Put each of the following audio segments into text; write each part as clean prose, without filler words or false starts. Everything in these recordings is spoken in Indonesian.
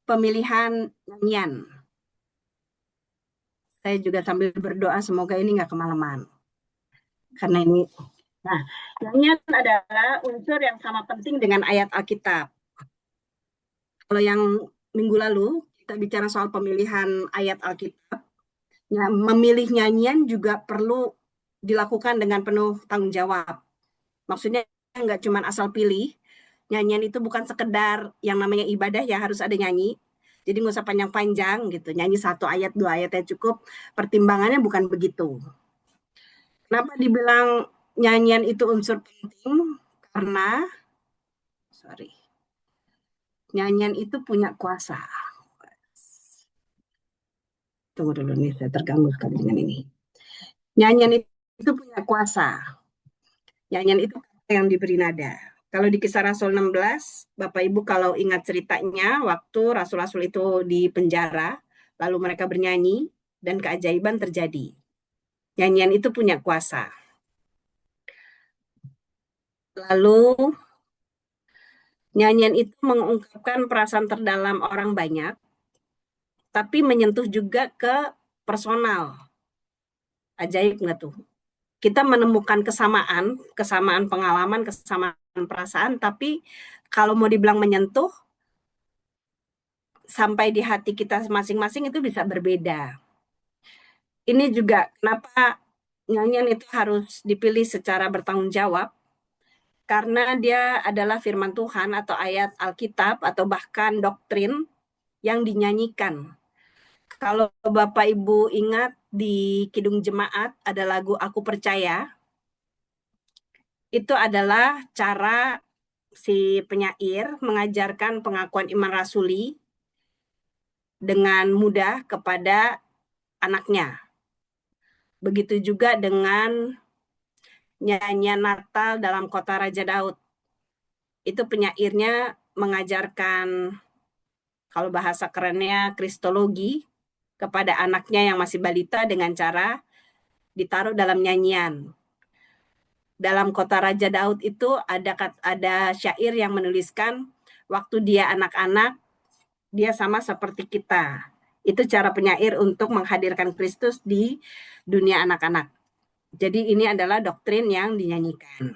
pemilihan nyanyian. Saya juga sambil berdoa semoga ini nggak kemalaman. Karena ini, nah, nyanyian adalah unsur yang sama penting dengan ayat Alkitab. Kalau yang minggu lalu kita bicara soal pemilihan ayat Alkitab, ya, memilih nyanyian juga perlu dilakukan dengan penuh tanggung jawab. Maksudnya nggak cuma asal pilih. Nyanyian itu bukan sekedar yang namanya ibadah ya harus ada nyanyi. Jadi nggak usah panjang-panjang gitu. Nyanyi satu ayat, dua ayatnya cukup. Pertimbangannya bukan begitu. Kenapa dibilang nyanyian itu unsur penting? Karena, sorry, nyanyian itu punya kuasa. Tunggu dulu nih, saya terganggu sekali dengan ini. Nyanyian itu punya kuasa. Nyanyian itu yang diberi nada. Kalau di Kisah Rasul 16, Bapak Ibu kalau ingat ceritanya, waktu Rasul-Rasul itu di penjara, lalu mereka bernyanyi, dan keajaiban terjadi. Nyanyian itu punya kuasa. Lalu, nyanyian itu mengungkapkan perasaan terdalam orang banyak, tapi menyentuh juga ke personal. Ajaib nggak tuh? Kita menemukan kesamaan pengalaman, kesamaan perasaan, tapi kalau mau dibilang menyentuh, sampai di hati kita masing-masing itu bisa berbeda. Ini juga kenapa nyanyian itu harus dipilih secara bertanggung jawab, karena dia adalah firman Tuhan atau ayat Alkitab atau bahkan doktrin yang dinyanyikan. Kalau Bapak Ibu ingat di Kidung Jemaat ada lagu Aku Percaya, itu adalah cara si penyair mengajarkan pengakuan iman rasuli dengan mudah kepada anaknya. Begitu juga dengan nyanyian Natal dalam Kota Raja Daud. Itu penyairnya mengajarkan, kalau bahasa kerennya, kristologi kepada anaknya yang masih balita dengan cara ditaruh dalam nyanyian. Dalam Kota Raja Daud itu ada syair yang menuliskan, waktu dia anak-anak, dia sama seperti kita. Itu cara penyair untuk menghadirkan Kristus di dunia anak-anak. Jadi ini adalah doktrin yang dinyanyikan.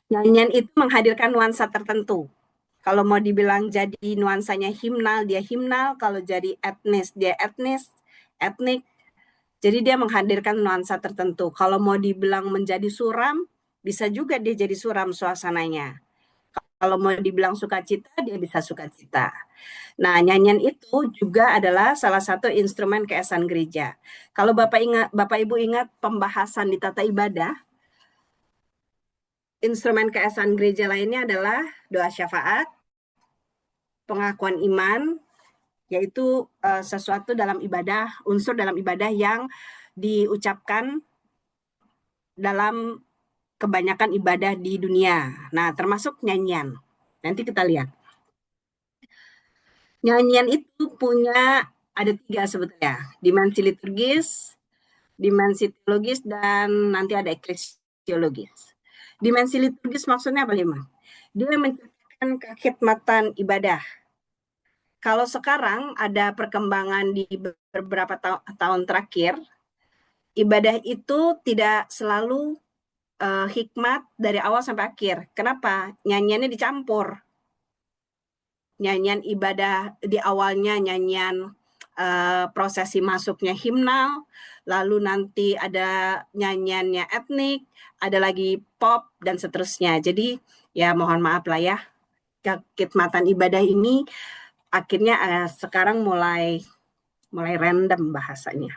Nyanyian itu menghadirkan nuansa tertentu. Kalau mau dibilang jadi nuansanya himnal, dia himnal. Kalau jadi etnis, dia etnis, etnik. Jadi dia menghadirkan nuansa tertentu. Kalau mau dibilang menjadi suram, bisa juga dia jadi suram suasananya. Kalau mau dibilang sukacita, dia bisa sukacita. Nah, nyanyian itu juga adalah salah satu instrumen keesan gereja. Kalau Bapak Ibu ingat pembahasan di tata ibadah, instrumen keesan gereja lainnya adalah doa syafaat, pengakuan iman, yaitu sesuatu dalam ibadah, unsur dalam ibadah yang diucapkan dalam kebanyakan ibadah di dunia. Nah, termasuk nyanyian. Nanti kita lihat. Nyanyian itu punya ada tiga sebetulnya. Dimensi liturgis, dimensi teologis, dan nanti ada eklesiologis. Dimensi liturgis maksudnya apa, Lima? Dia menciptakan kekhidmatan ibadah. Kalau sekarang ada perkembangan di beberapa tahun terakhir, ibadah itu tidak selalu hikmat dari awal sampai akhir. Kenapa? Nyanyiannya dicampur. Nyanyian ibadah di awalnya nyanyian prosesi masuknya himnal, lalu nanti ada nyanyiannya etnik, ada lagi pop dan seterusnya. Jadi ya mohon maaf lah ya, kekhidmatan ibadah ini akhirnya sekarang mulai random bahasanya.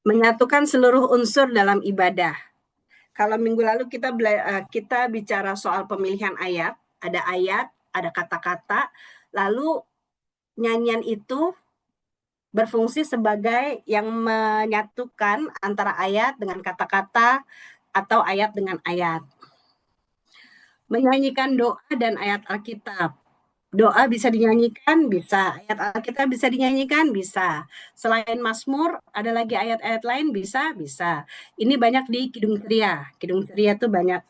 Menyatukan seluruh unsur dalam ibadah. Kalau minggu lalu kita bicara soal pemilihan ayat, ada kata-kata, lalu nyanyian itu berfungsi sebagai yang menyatukan antara ayat dengan kata-kata atau ayat dengan ayat. Menyanyikan doa dan ayat Alkitab. Doa bisa dinyanyikan, bisa. Ayat Alkitab bisa dinyanyikan, bisa. Selain Mazmur, ada lagi ayat-ayat lain, bisa, bisa. Ini banyak di Kidung Ceria. Kidung Ceria itu banyak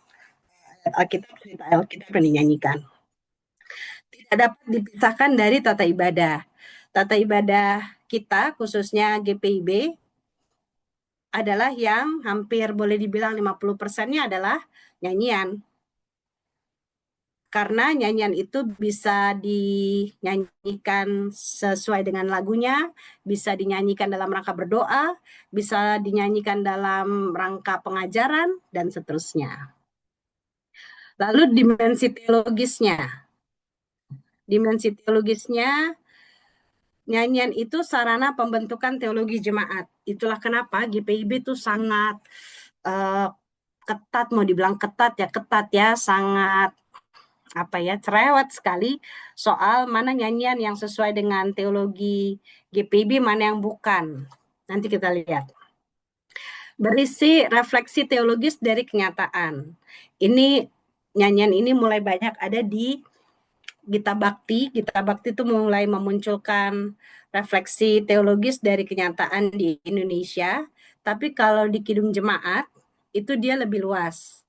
ayat Alkitab, cerita Alkitab yang dinyanyikan. Tidak dapat dipisahkan dari tata ibadah. Tata ibadah kita, khususnya GPIB, adalah yang hampir boleh dibilang 50%-nya adalah nyanyian. Karena nyanyian itu bisa dinyanyikan sesuai dengan lagunya, bisa dinyanyikan dalam rangka berdoa, bisa dinyanyikan dalam rangka pengajaran, dan seterusnya. Lalu dimensi teologisnya. Dimensi teologisnya, nyanyian itu sarana pembentukan teologi jemaat. Itulah kenapa GPIB itu sangat ketat, mau dibilang ketat ya, sangat cerewet sekali soal mana nyanyian yang sesuai dengan teologi GPIB, mana yang bukan. Nanti kita lihat. Berisi refleksi teologis dari kenyataan. Ini nyanyian ini mulai banyak ada di Gita Bakti. Gita Bakti itu mulai memunculkan refleksi teologis dari kenyataan di Indonesia. Tapi kalau di Kidung Jemaat itu dia lebih luas.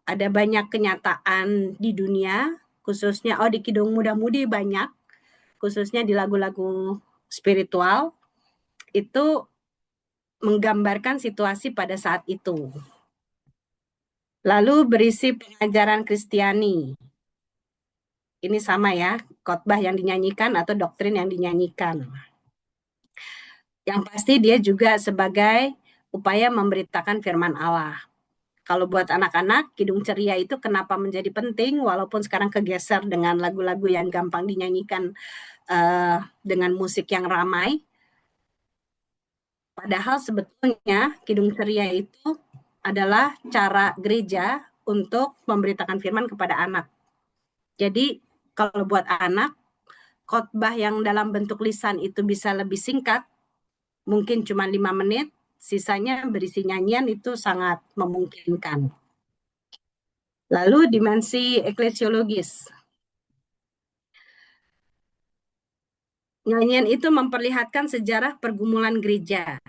Ada banyak kenyataan di dunia, khususnya di Kidung Muda Mudi banyak, khususnya di lagu-lagu spiritual, itu menggambarkan situasi pada saat itu. Lalu berisi pengajaran Kristiani. Ini sama ya, khotbah yang dinyanyikan atau doktrin yang dinyanyikan. Yang pasti dia juga sebagai upaya memberitakan firman Allah. Kalau buat anak-anak, Kidung Ceria itu kenapa menjadi penting, walaupun sekarang kegeser dengan lagu-lagu yang gampang dinyanyikan dengan musik yang ramai. Padahal sebetulnya Kidung Ceria itu adalah cara gereja untuk memberitakan firman kepada anak. Jadi kalau buat anak, khotbah yang dalam bentuk lisan itu bisa lebih singkat, mungkin cuma 5 menit, sisanya berisi nyanyian itu sangat memungkinkan. Lalu dimensi eklesiologis. Nyanyian itu memperlihatkan sejarah pergumulan gereja.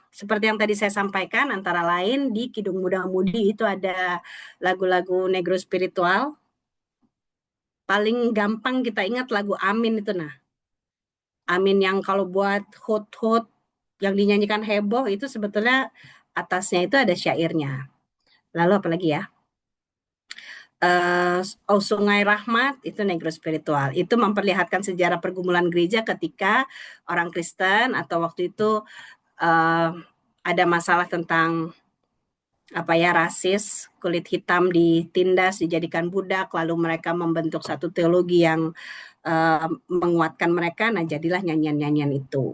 Seperti yang tadi saya sampaikan, antara lain di Kidung Muda Mudi itu ada lagu-lagu negro spiritual. Paling gampang kita ingat lagu Amin itu nah. Amin yang kalau buat hut-hut yang dinyanyikan heboh itu sebetulnya atasnya itu ada syairnya. Lalu apalagi ya? Sungai Rahmat itu negro spiritual. Itu memperlihatkan sejarah pergumulan gereja ketika orang Kristen atau waktu itu ada masalah tentang rasis, kulit hitam ditindas, dijadikan budak, lalu mereka membentuk satu teologi yang menguatkan mereka. Nah, jadilah nyanyian-nyanyian itu.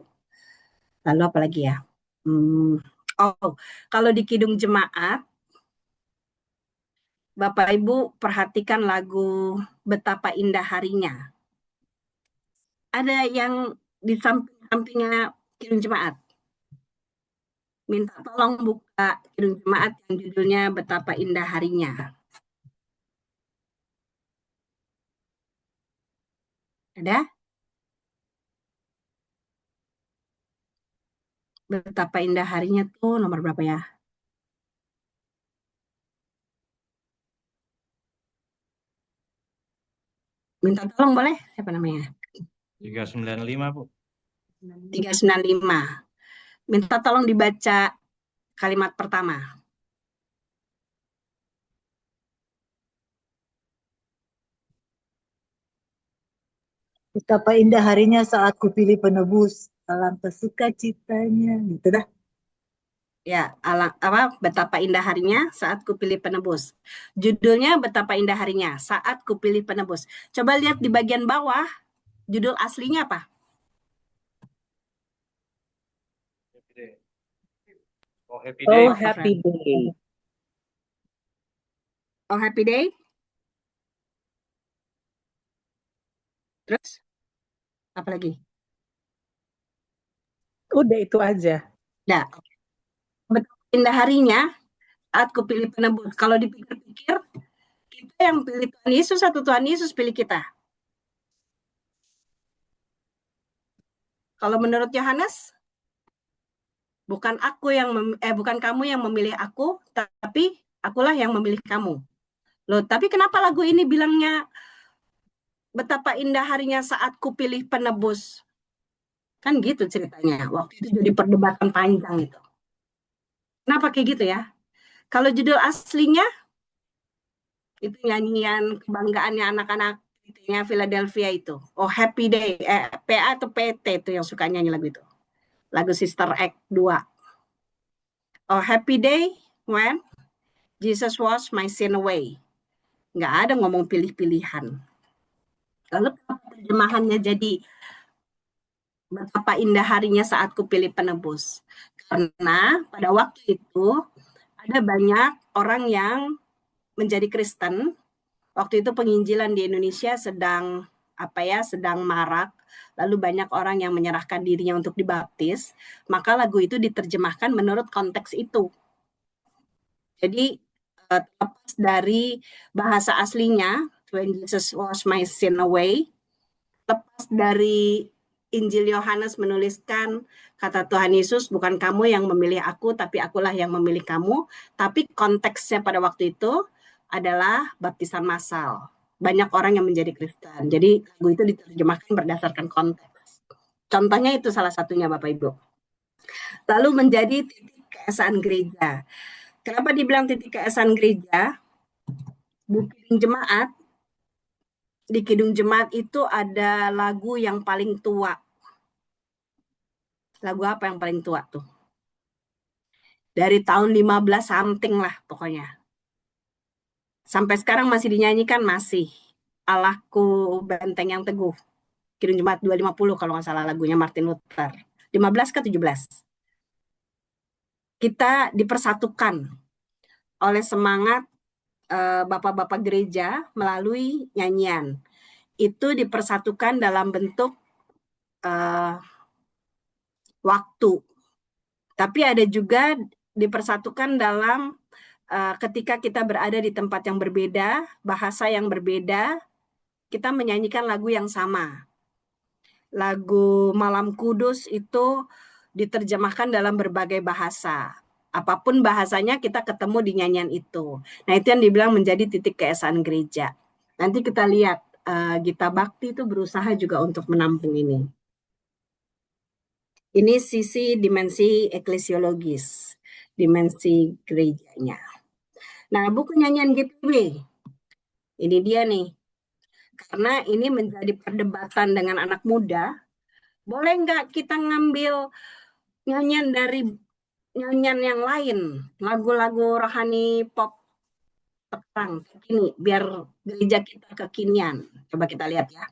Lalu apalagi ya? Kalau di Kidung Jemaat, Bapak Ibu perhatikan lagu Betapa Indah Harinya. Ada yang di samping-sampingnya Kidung Jemaat. Minta tolong buka Kidung Jemaat yang judulnya Betapa Indah Harinya. Ada? Betapa Indah Harinya tuh nomor berapa ya? Minta tolong boleh? Siapa namanya? 395, Bu. 395. Minta tolong dibaca kalimat pertama. Betapa indah harinya saat kupilih penebus, alangkah sukacitanya, gitu dah. Ya, betapa indah harinya saat kupilih penebus. Judulnya Betapa Indah Harinya saat kupilih penebus. Coba lihat di bagian bawah, judul aslinya apa? Happy Day. Oh, Happy Day. Oh, Happy Day. Terus apa lagi? Udah itu aja. Nah, betapa indah harinya saat kupilih penebus. Kalau dipikir-pikir, kita yang pilih Tuhan Yesus atau Tuhan Yesus pilih kita? Kalau menurut Yohanes, bukan kamu yang memilih aku, tapi akulah yang memilih kamu. Loh, tapi kenapa lagu ini bilangnya betapa indah harinya saat kupilih penebus? Kan gitu ceritanya. Waktu itu jadi perdebatan panjang itu. Kenapa kayak gitu ya? Kalau judul aslinya itu nyanyian kebanggaannya anak-anak itunya Philadelphia itu. Oh Happy Day, PA atau PT itu yang suka nyanyi lagu itu. Lagu Sister Act 2. Oh Happy Day when Jesus was my sin away. Nggak ada ngomong pilih-pilihan. Lalu terjemahannya jadi betapa indah harinya saat kupilih penebus. Karena pada waktu itu ada banyak orang yang menjadi Kristen. Waktu itu penginjilan di Indonesia sedang sedang marak, lalu banyak orang yang menyerahkan dirinya untuk dibaptis, maka lagu itu diterjemahkan menurut konteks itu. Jadi terlepas dari bahasa aslinya, When Jesus Was My Sin Away, lepas dari Injil Yohanes menuliskan kata Tuhan Yesus, bukan kamu yang memilih aku, tapi akulah yang memilih kamu. Tapi konteksnya pada waktu itu adalah baptisan massal. Banyak orang yang menjadi Kristen. Jadi lagu itu diterjemahkan berdasarkan konteks. Contohnya itu salah satunya Bapak Ibu. Lalu menjadi titik keesaan gereja. Kenapa dibilang titik keesaan gereja? Di Kidung Jemaat itu ada lagu yang paling tua. Lagu apa yang paling tua tuh? Dari tahun 15 something lah pokoknya. Sampai sekarang masih dinyanyikan masih. Allahku benteng yang teguh. Kidung Jemaat 250 kalau nggak salah lagunya Martin Luther. 15 ke 17. Kita dipersatukan oleh semangat bapak-bapak gereja melalui nyanyian. Itu dipersatukan dalam bentuk waktu. Tapi ada juga dipersatukan dalam ketika kita berada di tempat yang berbeda, bahasa yang berbeda, kita menyanyikan lagu yang sama. Lagu Malam Kudus itu diterjemahkan dalam berbagai bahasa. Apapun bahasanya kita ketemu di nyanyian itu. Nah itu yang dibilang menjadi titik keesaan gereja. Nanti kita lihat Gita Bakti itu berusaha juga untuk menampung ini. Ini sisi dimensi eklesiologis, dimensi gerejanya. Nah, buku nyanyian GPB, ini dia nih. Karena ini menjadi perdebatan dengan anak muda, boleh nggak kita ngambil nyanyian dari nyanyian yang lain, lagu-lagu rohani pop sekarang, ini biar gereja kita kekinian. Coba kita lihat ya.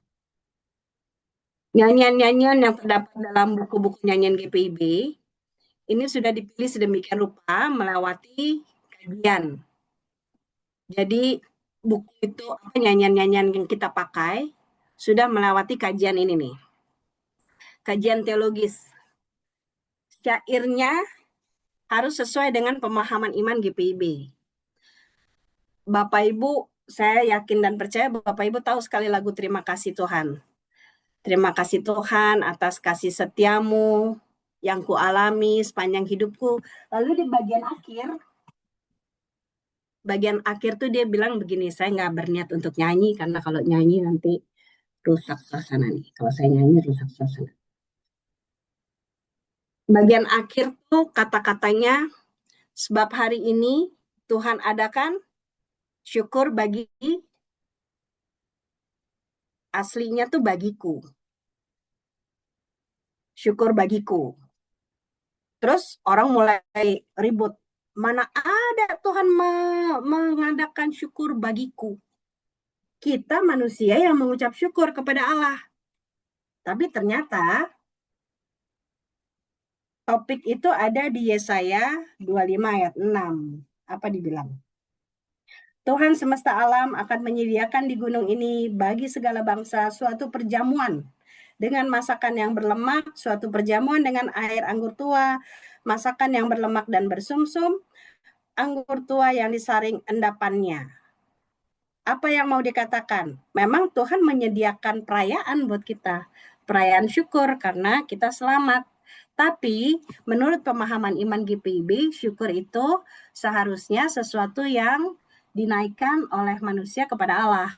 Nyanyian-nyanyian yang terdapat dalam buku-buku nyanyian GPIB, ini sudah dipilih sedemikian rupa melewati kajian. Jadi buku itu nyanyian-nyanyian yang kita pakai sudah melewati kajian ini nih. Kajian teologis. Syairnya harus sesuai dengan pemahaman iman GPIB. Bapak Ibu, saya yakin dan percaya Bapak Ibu tahu sekali lagu Terima Kasih Tuhan. Terima kasih Tuhan atas kasih setiamu yang kualami sepanjang hidupku. Lalu di bagian akhir tuh dia bilang begini, saya nggak berniat untuk nyanyi karena kalau nyanyi nanti rusak suasana nih. Kalau saya nyanyi rusak suasana. Bagian akhir tuh kata-katanya, sebab hari ini Tuhan adakan syukur bagi, aslinya tuh bagiku. Syukur bagiku. Terus orang mulai ribut. Mana ada Tuhan mengadakan syukur bagiku. Kita manusia yang mengucap syukur kepada Allah. Tapi ternyata topik itu ada di Yesaya 25 ayat 6. Apa dibilang? Tuhan semesta alam akan menyediakan di gunung ini bagi segala bangsa suatu perjamuan dengan masakan yang berlemak, suatu perjamuan dengan air anggur tua, masakan yang berlemak dan bersumsum, anggur tua yang disaring endapannya. Apa yang mau dikatakan? Memang Tuhan menyediakan perayaan buat kita. Perayaan syukur karena kita selamat. Tapi menurut pemahaman iman GPIB, syukur itu seharusnya sesuatu yang dinaikkan oleh manusia kepada Allah.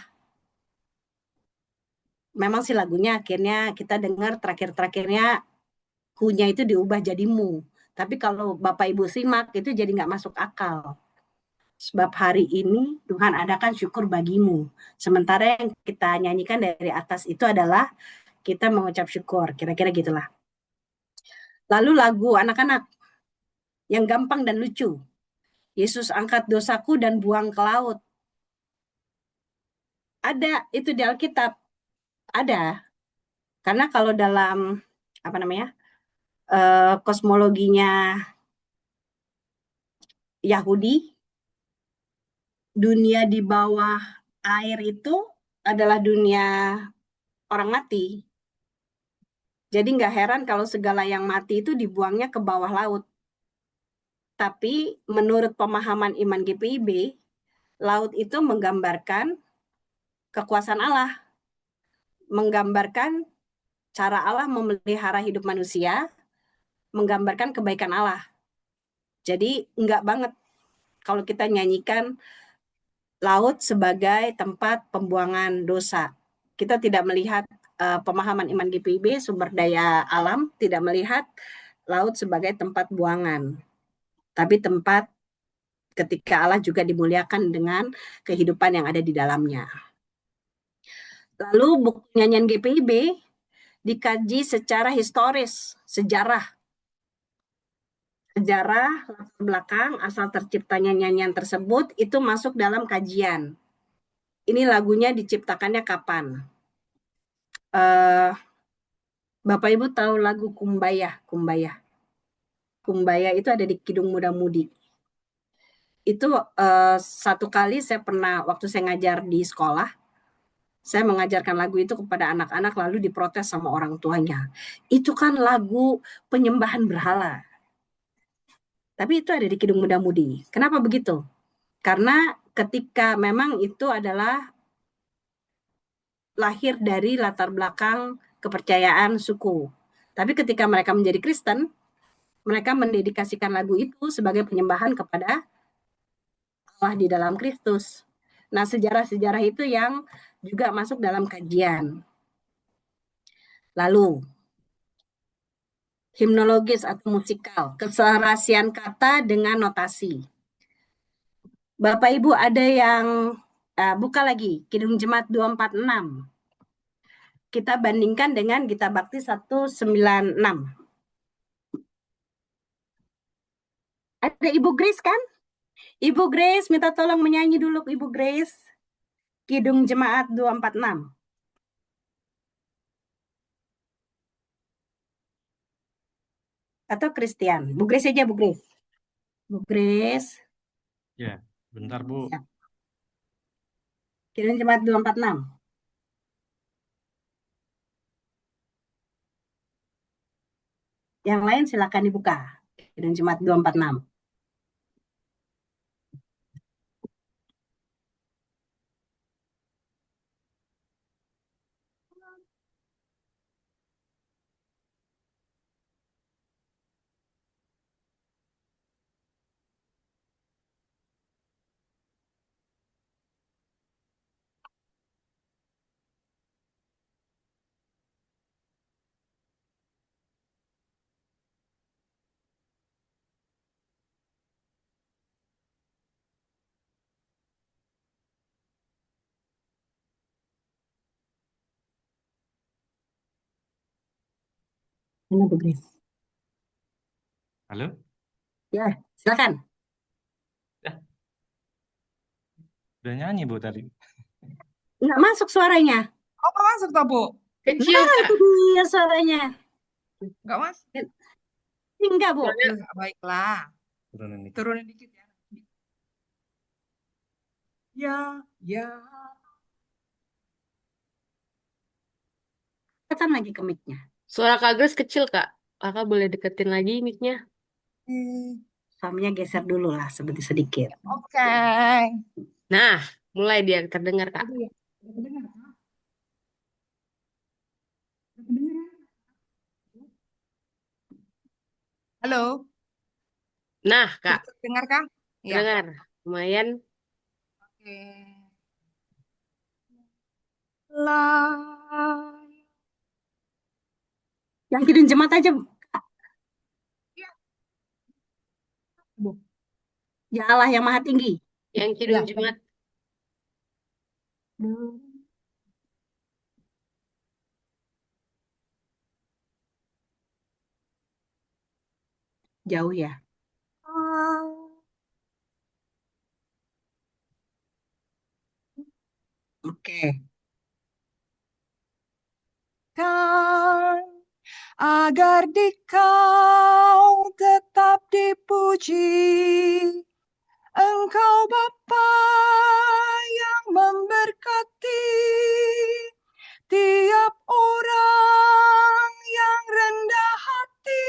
Memang sih lagunya akhirnya kita dengar terakhir-terakhirnya ku-nya itu diubah jadi mu. Tapi kalau Bapak Ibu simak itu jadi nggak masuk akal. Sebab hari ini Tuhan adakan syukur bagimu. Sementara yang kita nyanyikan dari atas itu adalah kita mengucap syukur. Kira-kira gitulah. Lalu lagu anak-anak yang gampang dan lucu. Yesus angkat dosaku dan buang ke laut. Ada itu di Alkitab. Ada. Karena kalau dalam apa namanya kosmologinya Yahudi, dunia di bawah air itu adalah dunia orang mati. Jadi nggak heran kalau segala yang mati itu dibuangnya ke bawah laut. Tapi menurut pemahaman iman GPIB, laut itu menggambarkan kekuasaan Allah, menggambarkan cara Allah memelihara hidup manusia, menggambarkan kebaikan Allah. Jadi enggak banget kalau kita nyanyikan laut sebagai tempat pembuangan dosa. Kita tidak melihat pemahaman iman GPIB sumber daya alam, tidak melihat laut sebagai tempat buangan, tapi tempat ketika Allah juga dimuliakan dengan kehidupan yang ada di dalamnya. Lalu buku nyanyian GPIB dikaji secara historis, sejarah latar belakang asal terciptanya nyanyian tersebut itu masuk dalam kajian. Ini lagunya diciptakannya kapan? Bapak Ibu tahu lagu Kumbaya? Kumbaya itu ada di Kidung Muda Mudi. Itu satu kali saya pernah waktu saya ngajar di sekolah, saya mengajarkan lagu itu kepada anak-anak lalu diprotes sama orang tuanya. Itu kan lagu penyembahan berhala. Tapi itu ada di Kidung Muda Mudi. Kenapa begitu? Karena ketika memang itu adalah lahir dari latar belakang kepercayaan suku. Tapi ketika mereka menjadi Kristen, mereka mendedikasikan lagu itu sebagai penyembahan kepada Allah di dalam Kristus. Nah, sejarah-sejarah itu yang juga masuk dalam kajian. Lalu, himnologis atau musikal, keserasian kata dengan notasi. Bapak Ibu ada yang buka lagi, Kidung Jemaat 246. Kita bandingkan dengan Gita Bakti 196. Ada Ibu Grace kan? Ibu Grace minta tolong menyanyi dulu Ibu Grace. Kidung Jemaat 246. Atau Christian. Bu Grace aja Bu Grace. Bu Grace. Ya, bentar Bu. Siap. Kidung Jemaat 246. Yang lain silakan dibuka. Kidung Jemaat 246. Mana Bu Grace? Halo? Ya, silakan. Ya. Udah nyanyi Bu tadi. Nggak masuk suaranya. Oh, nggak masuk toh, Bu? Kecil, Nah, Kak. itu dia suaranya. Nggak masuk. Enggak, Bu. Ya, baiklah. Turunin dikit. Turunin dikit ya. Ya, ya. Tekan lagi ke mic-nya. Suara Kak Grace kecil, Kak. Kakak boleh deketin lagi mic-nya. Suaminya geser dulu lah sedikit. Oke. Nah, mulai dia terdengar, Kak. Udah ya? Udah kedengar, Kak? Udah kedengar? Halo, Nah, Kak, udah terdengar, Kak? Ya. terdengar. Lumayan. Oke. La. Yang Kidung Jemaat aja, Ya, Bu. ya Allah yang Maha Tinggi. Yang Ya. Kidung Jemaat. Jauh ya. Oke. Kan agar dikau tetap dipuji, Engkau Bapa yang memberkati tiap orang yang rendah hati.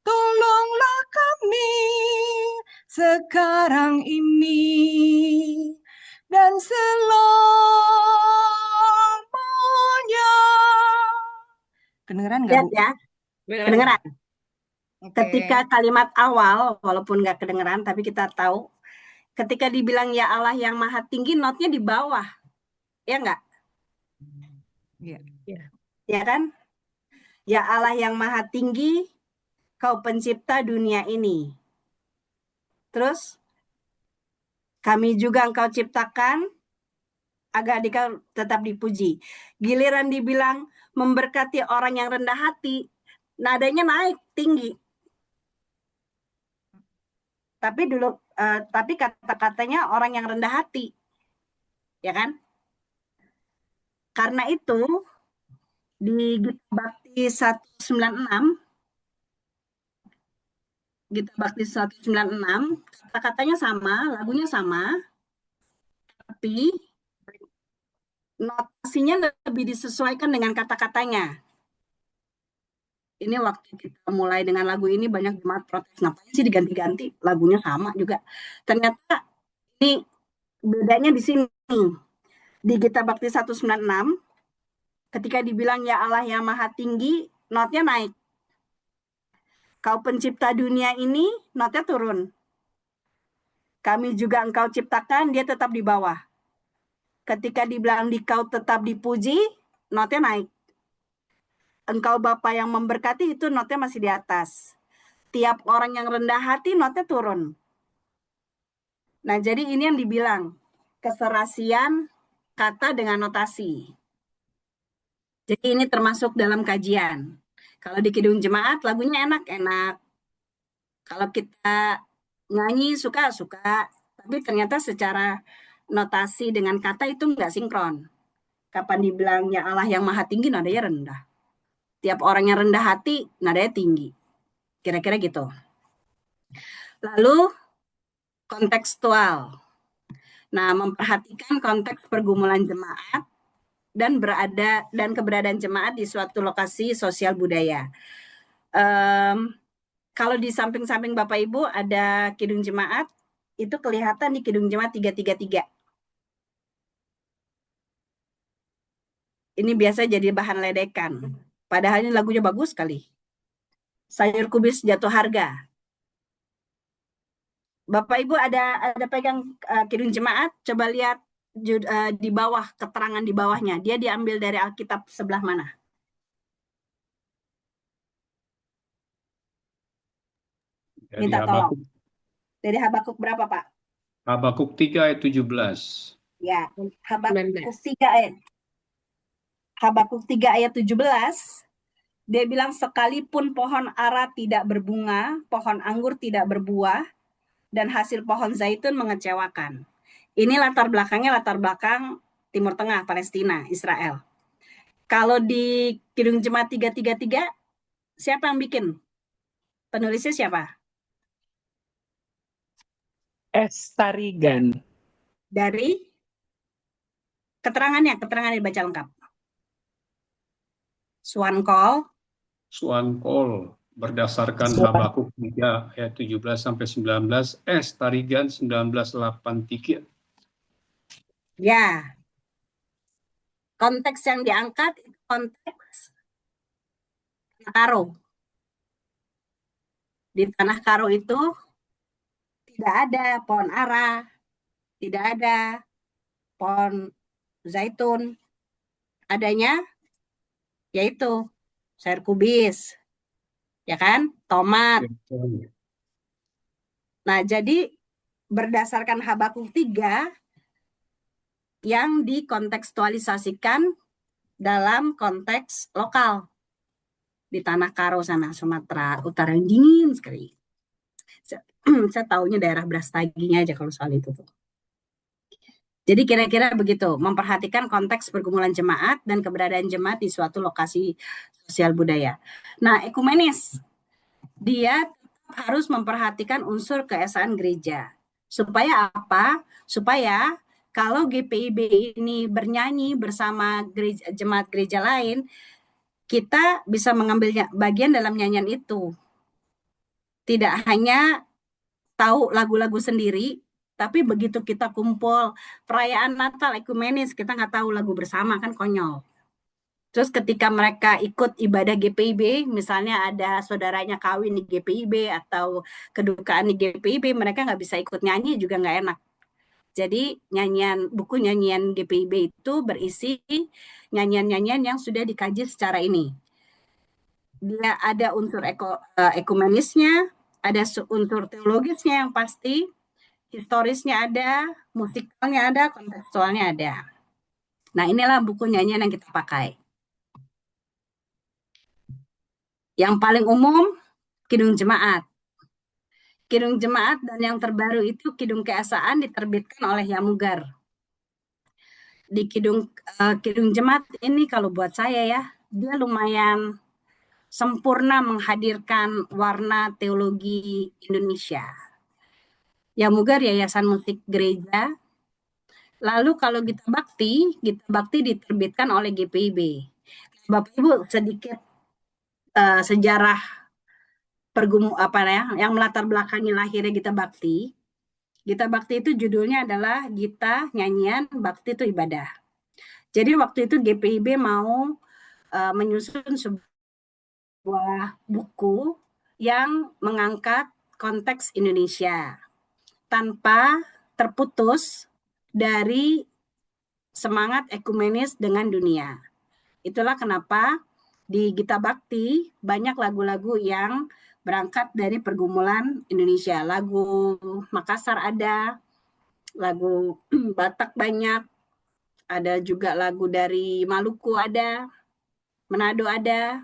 Tolonglah kami sekarang ini dan selamanya. Kedengeran nggak, Lihat Bu? ya, Beneran. kedengeran. Oke. Ketika kalimat awal, walaupun nggak kedengeran, tapi kita tahu, ketika dibilang ya Allah yang Maha Tinggi, notnya di bawah. Ya nggak? Iya. Ya kan? Ya Allah yang Maha Tinggi, Kau pencipta dunia ini. Terus, kami juga Engkau ciptakan agar Dikau tetap dipuji. Giliran dibilang memberkati orang yang rendah hati, nadanya naik tinggi. Tapi kata-katanya orang yang rendah hati. Ya kan? Karena itu di Gita Bakti 196, Gita Bakti 196, kata-katanya sama, lagunya sama, tapi notasinya lebih disesuaikan dengan kata-katanya. Ini waktu kita mulai dengan lagu ini banyak jemaat protes, ngapain sih diganti-ganti, lagunya sama juga. Ternyata ini bedanya di sini. Di Gita Bakti 196, ketika dibilang ya Allah yang Maha Tinggi, notnya naik. Kau pencipta dunia ini, notnya turun. Kami juga Engkau ciptakan, dia tetap di bawah. Ketika dibilang Kau tetap dipuji, notnya naik. Engkau Bapa yang memberkati, itu notnya masih di atas. Tiap orang yang rendah hati, notnya turun. Nah, jadi ini yang dibilang, keserasian kata dengan notasi. Jadi ini termasuk dalam kajian. Kalau di Kidung Jemaat, lagunya enak-enak. Kalau kita nyanyi suka-suka, tapi ternyata secara notasi dengan kata itu nggak sinkron. Kapan dibilangnya Allah yang Maha Tinggi, nadanya rendah. Tiap orang yang rendah hati, nadanya tinggi. Kira-kira gitu. Lalu, kontekstual. Nah, memperhatikan konteks pergumulan jemaat dan keberadaan jemaat di suatu lokasi sosial budaya. Kalau di samping-samping Bapak Ibu ada Kidung Jemaat, itu kelihatan di Kidung Jemaat 333. Ini biasa jadi bahan ledekan. Padahal ini lagunya bagus sekali. Sayur kubis jatuh harga. Bapak Ibu ada pegang Kidung Jemaat, coba lihat di bawah, keterangan di bawahnya. Dia diambil dari Alkitab sebelah mana? Dari Minta tolong. Habakuk, Dari Habakuk berapa, Pak? Habakuk 3 ayat 17. Ya, Habakuk 19. 3 ayat. Habakuk 3 ayat 17. Dia bilang sekalipun pohon ara tidak berbunga, pohon anggur tidak berbuah, dan hasil pohon zaitun mengecewakan. Ini latar belakang Timur Tengah, Palestina, Israel. Kalau di Kidung Jemaat 333, siapa yang bikin? Penulisnya siapa? S. Tarigan. Dari keterangannya dibaca lengkap. Swankol, Suankol berdasarkan Habakuk 3 ayat 17 sampai 19, S. Tarigan 1983. ya. Konteks yang diangkat itu konteks Karo. Di tanah Karo itu tidak ada pohon ara, Tidak ada pohon zaitun. Adanya yaitu sayur kubis, ya kan? Tomat. Nah, jadi berdasarkan Habakuk 3 yang dikontekstualisasikan dalam konteks lokal di Tanah Karo sana, Sumatera Utara yang dingin sekali. Saya taunya daerah Brastaginya aja kalau soal itu tuh. Jadi kira-kira begitu, memperhatikan konteks pergumulan jemaat dan keberadaan jemaat di suatu lokasi sosial budaya. Nah, ekumenis, dia harus memperhatikan unsur keesaan gereja. Supaya apa? Supaya kalau GPIB ini bernyanyi bersama gereja, jemaat gereja lain, kita bisa mengambil bagian dalam nyanyian itu. Tidak hanya tahu lagu-lagu sendiri, tapi begitu kita kumpul perayaan Natal ekumenis, kita nggak tahu lagu bersama, kan konyol. Terus ketika mereka ikut ibadah GPIB, misalnya ada saudaranya kawin di GPIB atau kedukaan di GPIB, mereka nggak bisa ikut nyanyi juga nggak enak. Jadi buku nyanyian GPIB itu berisi nyanyian-nyanyian yang sudah dikaji secara ini. Dia ada unsur ekumenisnya, ada unsur teologisnya yang pasti, historisnya ada, musikalnya ada, kontekstualnya ada. Nah, inilah buku nyanyian yang kita pakai. Yang paling umum, Kidung Jemaat. Kidung Jemaat dan yang terbaru itu Kidung Keesaan diterbitkan oleh Yamugar. Di Kidung Jemaat ini kalau buat saya ya, dia lumayan sempurna menghadirkan warna teologi Indonesia. Yamugar Yayasan Musik Gereja. Lalu kalau Gita Bakti diterbitkan oleh GPIB. Bapak Ibu sedikit sejarah yang melatar belakangi lahirnya Gita Bakti. Gita Bakti itu judulnya adalah Gita Nyanyian Bakti itu Ibadah. Jadi waktu itu GPIB mau menyusun sebuah buku yang mengangkat konteks Indonesia tanpa terputus dari semangat ekumenis dengan dunia. Itulah kenapa di Gita Bakti banyak lagu-lagu yang berangkat dari pergumulan Indonesia. Lagu Makassar ada, lagu Batak banyak, ada juga lagu dari Maluku ada, Manado ada,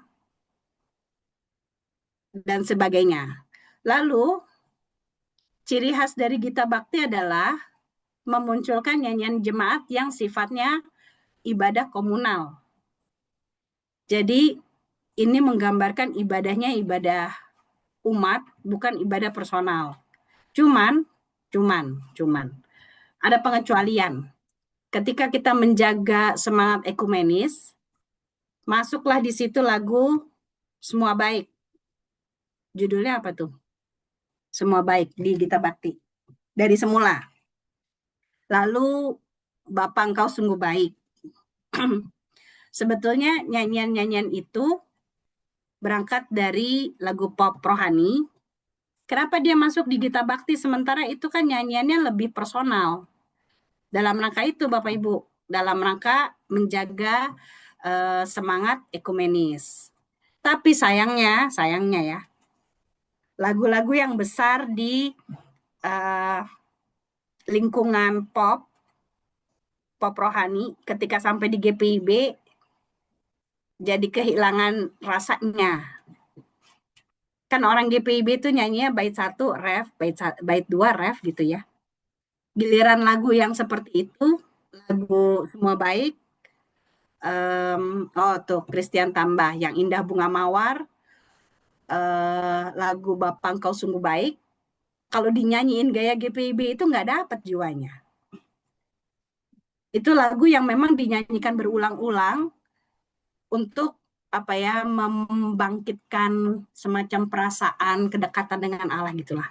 dan sebagainya. Lalu, ciri khas dari Gita Bakti adalah memunculkan nyanyian jemaat yang sifatnya ibadah komunal. Jadi, ini menggambarkan ibadahnya ibadah umat, bukan ibadah personal. Cuman ada pengecualian. Ketika kita menjaga semangat ekumenis, masuklah di situ lagu Semua Baik. Judulnya apa tuh? Semua Baik di Gita Bakti. Dari semula. Lalu Bapa Engkau Sungguh Baik. Sebetulnya nyanyian-nyanyian itu berangkat dari lagu pop rohani. Kenapa dia masuk di Gita Bakti sementara itu kan nyanyiannya lebih personal? Dalam rangka itu Bapak Ibu, dalam rangka menjaga semangat ekumenis. Tapi sayangnya ya, lagu-lagu yang besar di lingkungan pop rohani ketika sampai di GPIB jadi kehilangan rasanya. Kan orang GPIB itu nyanyinya bait 1 ref, bait 2 ref gitu ya. Giliran lagu yang seperti itu, lagu Semua Baik, Christian Tambah, Yang Indah Bunga Mawar, lagu Bapa Engkau Sungguh Baik, kalau dinyanyiin gaya GPIB itu nggak dapet jiwanya. Itu lagu yang memang dinyanyikan berulang-ulang untuk membangkitkan semacam perasaan kedekatan dengan Allah gitulah.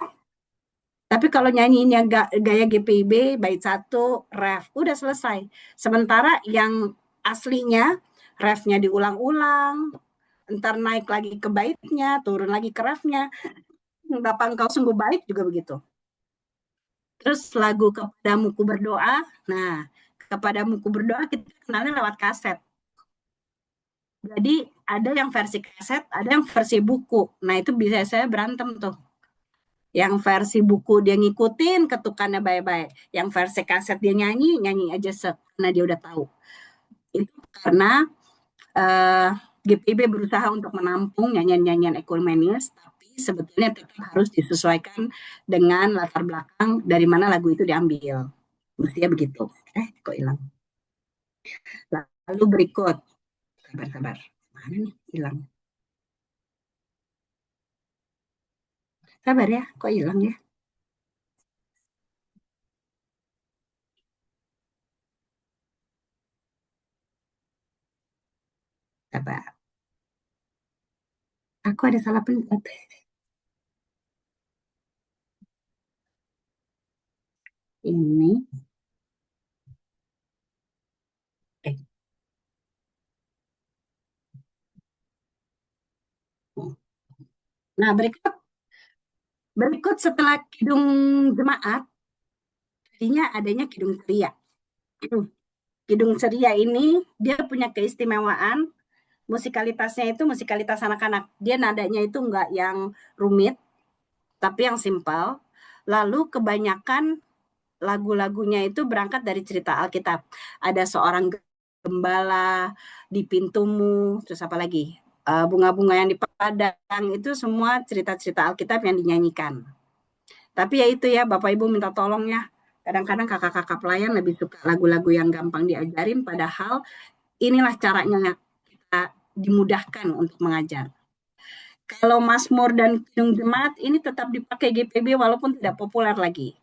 Tapi kalau nyanyinya gaya GPIB, bait 1, ref, udah selesai. Sementara yang aslinya refnya diulang-ulang, entar naik lagi ke baitnya, turun lagi ke refnya. Bapa Engkau Sungguh Baik juga begitu. Terus lagu Kepadamuku Berdoa. Nah, Kepadamuku Berdoa kita kenalnya lewat kaset. Jadi ada yang versi kaset, ada yang versi buku. Nah, itu bisa saya berantem tuh. Yang versi buku dia ngikutin ketukannya baik-baik. Yang versi kaset dia nyanyi aja set. Nah, dia udah tahu. Itu karena GPIB berusaha untuk menampung nyanyian-nyanyian ekumenis, tapi sebetulnya tetap harus disesuaikan dengan latar belakang dari mana lagu itu diambil. Mestinya begitu. Kok hilang? Lalu berikut. Sabar. Mana nih? Hilang. Sabar ya, kok hilang ya? Sabar. Aku ada salah pencet. Ini. Nah, berikut setelah Kidung Jemaat, tadinya adanya Kidung Ceria. Kidung Ceria ini dia punya keistimewaan, musikalitasnya itu musikalitas anak-anak. Dia nadanya itu enggak yang rumit, tapi yang simpel. Lalu kebanyakan lagu-lagunya itu berangkat dari cerita Alkitab. Ada seorang gembala di pintumu, terus apa lagi? Bunga-bunga yang di padang, itu semua cerita-cerita Alkitab yang dinyanyikan. Tapi ya itu ya, Bapak Ibu minta tolong ya. Kadang-kadang kakak-kakak pelayan lebih suka lagu-lagu yang gampang diajarin, padahal inilah caranya kita dimudahkan untuk mengajar. Kalau Mazmur dan Kidung Jemaat ini tetap dipakai GPB walaupun tidak populer lagi.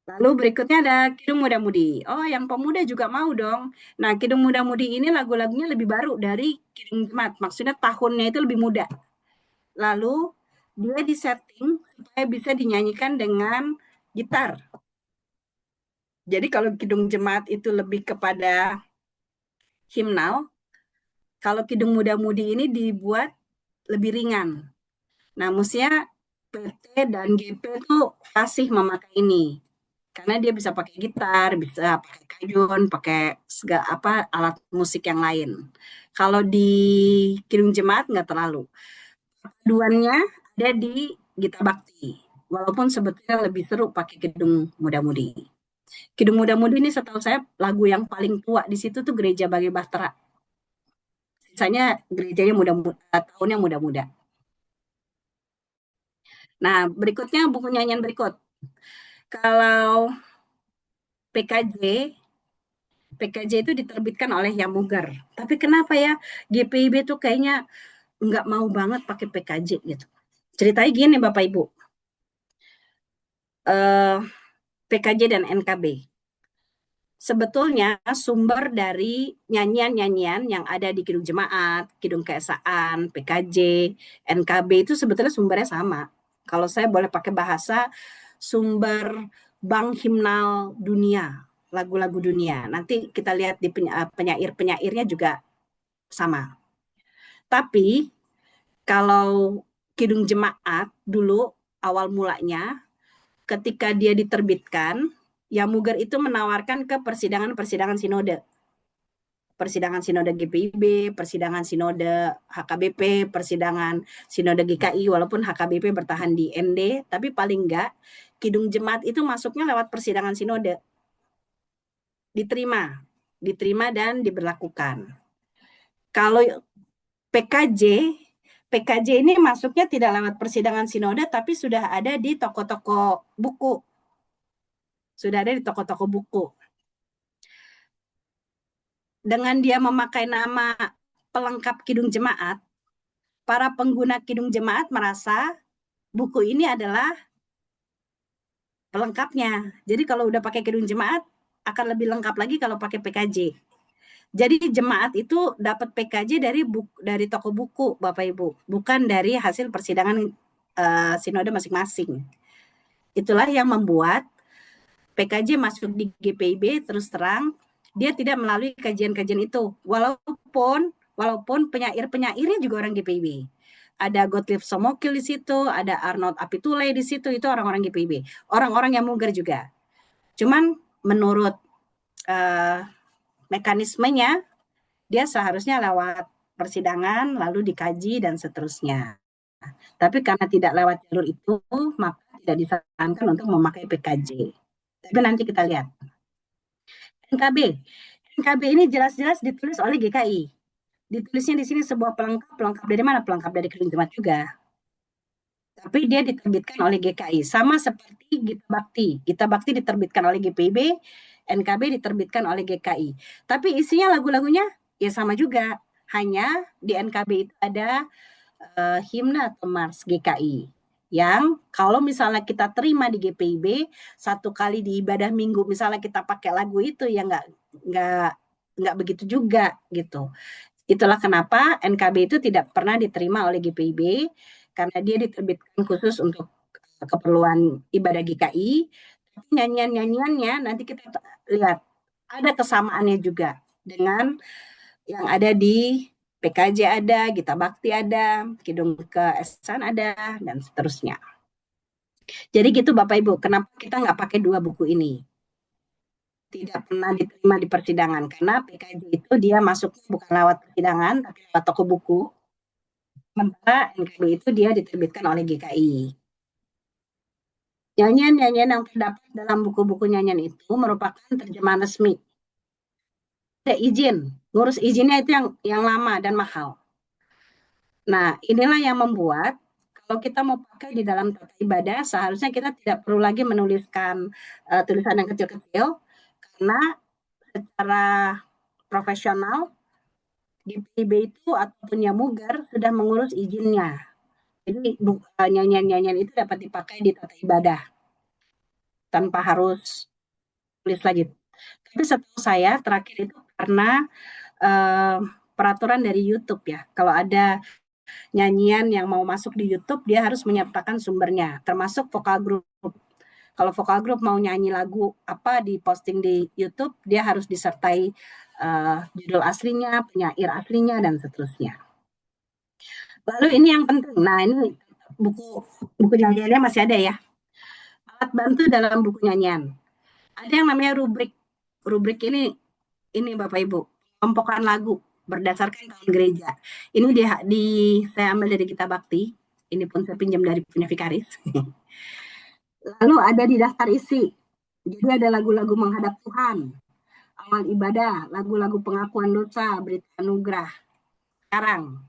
Lalu berikutnya ada Kidung Muda-Mudi. Oh, yang pemuda juga mau dong. Nah, Kidung Muda-Mudi ini lagu-lagunya lebih baru dari Kidung Jemaat. Maksudnya tahunnya itu lebih muda. Lalu dia disetting supaya bisa dinyanyikan dengan gitar. Jadi kalau Kidung Jemaat itu lebih kepada himnal, kalau Kidung Muda-Mudi ini dibuat lebih ringan. Nah, mestinya PT dan GP tuh kasih memakai ini. Karena dia bisa pakai gitar, bisa pakai kayun, pakai segala alat musik yang lain. Kalau di Kidung Jemaat nggak terlalu. Paduannya ada di Gita Bakti. Walaupun sebetulnya lebih seru pakai Kidung Muda-Mudi. Kidung Muda-Mudi ini setahu saya lagu yang paling tua di situ tuh Gereja Bagi Bahtera. Sisanya gerejanya tahunnya muda-muda. Nah, berikutnya buku nyanyian berikut. Kalau PKJ itu diterbitkan oleh Yamuger. Tapi kenapa ya GPIB tuh kayaknya nggak mau banget pakai PKJ gitu. Ceritanya gini Bapak Ibu. PKJ dan NKB. Sebetulnya sumber dari nyanyian-nyanyian yang ada di Kidung Jemaat, Kidung Keesaan, PKJ, NKB itu sebetulnya sumbernya sama. Kalau saya boleh pakai bahasa, sumber bank himnal dunia, lagu-lagu dunia. Nanti kita lihat di penyair-penyairnya juga sama. Tapi kalau Kidung Jemaat dulu awal mulanya, ketika dia diterbitkan, Yamuger itu menawarkan ke persidangan-persidangan sinode. Persidangan sinode GPIB, persidangan sinode HKBP, persidangan sinode GKI, walaupun HKBP bertahan di ND, tapi paling enggak Kidung Jemaat itu masuknya lewat persidangan sinode. Diterima dan diberlakukan. Kalau PKJ ini masuknya tidak lewat persidangan sinode, tapi sudah ada di toko-toko buku. Dengan dia memakai nama pelengkap Kidung Jemaat, para pengguna Kidung Jemaat merasa buku ini adalah pelengkapnya. Jadi kalau udah pakai Kidung Jemaat, akan lebih lengkap lagi kalau pakai PKJ. Jadi jemaat itu dapat PKJ dari toko buku, Bapak Ibu, bukan dari hasil persidangan sinode masing-masing. Itulah yang membuat PKJ masuk di GPIB terus terang dia tidak melalui kajian-kajian itu, walaupun penyair-penyairnya juga orang GPIB. ada Gottlieb Somokil di situ, ada Arnold Apitule di situ, itu orang-orang GPIB, orang-orang yang muger juga. Cuman menurut mekanismenya, dia seharusnya lewat persidangan, lalu dikaji dan seterusnya. Tapi karena tidak lewat jalur itu, maka tidak disarankan untuk memakai PKJ. Tapi nanti kita lihat. NKB. NKB ini jelas-jelas ditulis oleh GKI. Ditulisnya di sini sebuah pelengkap dari mana? Pelengkap dari Kidung Jemaat juga. Tapi dia diterbitkan oleh GKI. Sama seperti Gita Bakti. Gita Bakti diterbitkan oleh GPIB, NKB diterbitkan oleh GKI. Tapi isinya lagu-lagunya ya sama juga. Hanya di NKB itu ada himne atau mars GKI. Yang kalau misalnya kita terima di GPIB, satu kali di ibadah minggu misalnya kita pakai lagu itu, ya nggak begitu juga gitu. Itulah kenapa NKB itu tidak pernah diterima oleh GPIB, karena dia diterbitkan khusus untuk keperluan ibadah GKI. Tapi nyanyian-nyanyiannya nanti kita lihat ada kesamaannya juga dengan yang ada di PKJ ada, Gita Bakti ada, Kidung Keesan ada, dan seterusnya. Jadi gitu Bapak Ibu, kenapa kita nggak pakai dua buku ini? Tidak pernah diterima di persidangan, karena PKJ itu dia masuk bukan lewat persidangan, tapi lewat toko buku. Sementara NKB itu dia diterbitkan oleh GKI. Nyanyian-nyanyian yang terdapat dalam buku-buku nyanyian itu merupakan terjemahan resmi. Ada izin, ngurus izinnya itu yang lama dan mahal. Nah, inilah yang membuat kalau kita mau pakai di dalam tata ibadah, seharusnya kita tidak perlu lagi menuliskan tulisan yang kecil-kecil, karena secara profesional GPIB itu ataupun yang muger sudah mengurus izinnya. Jadi nyanyian-nyanyian itu dapat dipakai di tata ibadah tanpa harus tulis lagi. Tapi setahu saya terakhir itu karena peraturan dari YouTube ya. Kalau ada nyanyian yang mau masuk di YouTube, dia harus menyertakan sumbernya, termasuk vokal group. Kalau vokal group mau nyanyi lagu apa di posting di YouTube, dia harus disertai judul aslinya, penyair aslinya, dan seterusnya. Lalu ini yang penting. Nah, ini buku nyanyiannya masih ada ya. Alat bantu dalam buku nyanyian. Ada yang namanya rubrik. Rubrik ini Bapak Ibu, kelompokan lagu berdasarkan tahun gereja. Ini saya ambil dari Gita Bakti. Ini pun saya pinjam dari punya Vikaris. Lalu ada di daftar isi. Jadi ada lagu-lagu menghadap Tuhan, awal ibadah, lagu-lagu pengakuan dosa, berita anugerah. Sekarang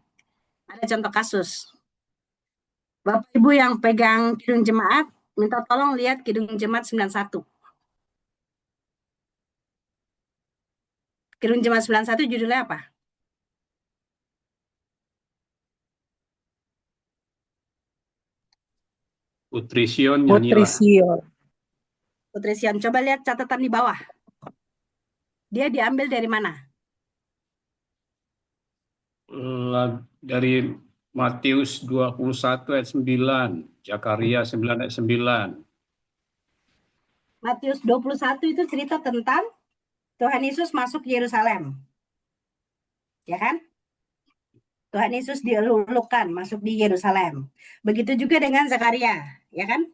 ada contoh kasus. Bapak Ibu yang pegang Kidung Jemaat, minta tolong lihat Kidung Jemaat 91. Kidung Jemaat 91 judulnya apa? Putri Sion nyanyilah. Putri Sion. Putri Sion. Coba lihat catatan di bawah. Dia diambil dari mana? Dari Matius 21 ayat 9, Zakaria 9 ayat 9. Matius 21 itu cerita tentang Tuhan Yesus masuk Yerusalem. Ya kan? Tuhan Yesus dilulukan masuk di Yerusalem. Begitu juga dengan Zakaria, ya kan?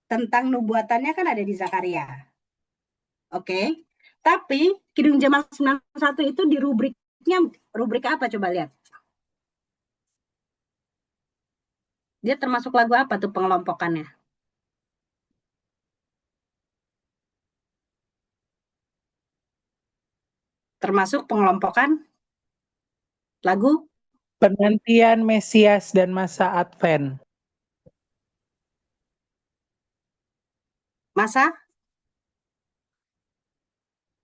Tentang nubuatannya kan ada di Zakaria. Oke. Tapi Kidung Jemaat 91 itu di rubriknya, rubrik apa coba lihat? Dia termasuk lagu apa tuh pengelompokannya? Termasuk pengelompokan lagu Penantian Mesias dan masa Advent. masa